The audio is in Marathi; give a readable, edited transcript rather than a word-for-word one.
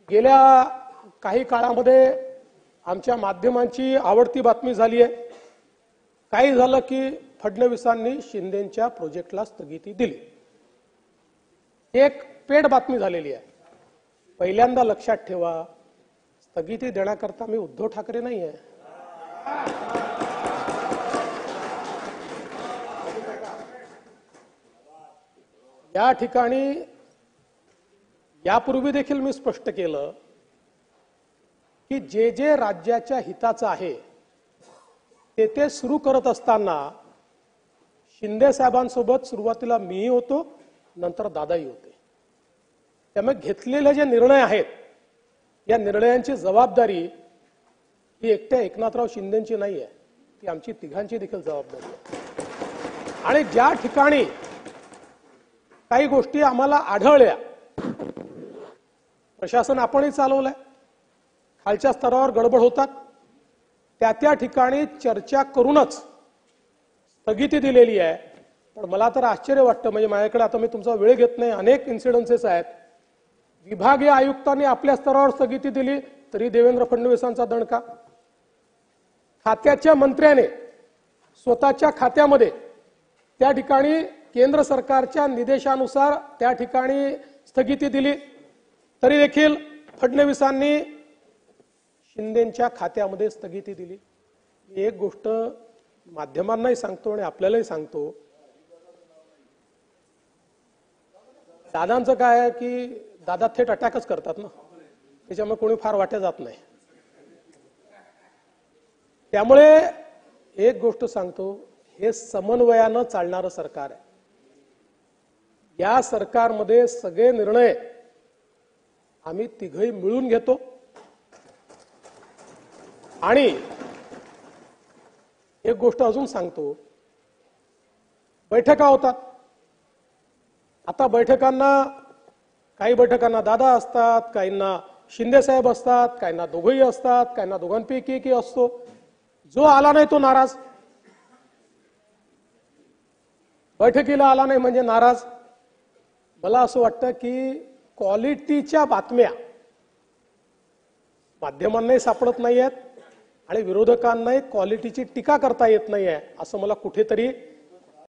गेल्या काही काळामध्ये आमच्या माध्यमांची आवडती बातमी झाली आहे। काही झालं की फडणवीसांनी शिंदेंच्या प्रोजेक्टला स्थगिती दिली। एक पेड बातमी झालेली आहे। पहिल्यांदा लक्षात ठेवा, स्थगिती देण्याकरता मी उद्धव ठाकरे नाही आहे। या ठिकाणी यापूर्वी देखील मी स्पष्ट केलं की जे जे राज्याच्या हिताचं आहे ते सुरू करत असताना शिंदे साहेबांसोबत सुरुवातीला मीही होतो, नंतर दादाही होते। त्यामुळे घेतलेले जे निर्णय आहेत या निर्णयांची जबाबदारी ही एकट्या एकनाथराव शिंदेंची नाही आहे, ती आमची तिघांची देखील जबाबदारी आहे। आणि ज्या ठिकाणी काही गोष्टी आम्हाला आढळल्या, प्रशासन आपणही चालवलंय, खालच्या स्तरावर गडबड होतात, त्या ठिकाणी चर्चा करूनच स्थगिती दिलेली आहे। पण मला तर आश्चर्य वाटतं, म्हणजे माझ्याकडे आता मी तुमचा वेळ घेत नाही, अनेक इन्सिडेंसेस आहेत। विभागीय आयुक्तांनी आपल्या स्तरावर स्थगिती दिली तरी देवेंद्र फडणवीसांचा दणका, खात्याच्या मंत्र्याने स्वतःच्या खात्यामध्ये त्या ठिकाणी केंद्र सरकारच्या निर्देशानुसार त्या ठिकाणी स्थगिती दिली तरी देखील फडणवीसांनी शिंदेंच्या खात्यामध्ये स्थगिती दिली। एक गोष्ट माध्यमांनाही सांगतो आणि आपल्यालाही सांगतो, दादांचं काय आहे की दादा थेट अटॅकच करतात ना, त्याच्यामुळे कोणी फार वाट्या जात नाही। त्यामुळे एक गोष्ट सांगतो, हे समन्वयानं चालणारं सरकार आहे। या सरकारमध्ये सगळे निर्णय आम्ही तिघही मिळून घेतो आणि एक गोष्ट अजून सांगतो, बैठका होतात। आता काही बैठकांना दादा असतात, काहींना शिंदे साहेब असतात, काहींना दोघंही असतात, काहींना दोघांपैकी एकही असतो। जो आला नाही तो नाराज, बैठकीला आला नाही म्हणजे नाराज। मला असं वाटतं की क्वालिटीच्या बातम्या माध्यमांनाही सापडत नाहीयेत आणि विरोधकांनाही क्वालिटीची टीका करता येत नाहीये, असं मला कुठेतरी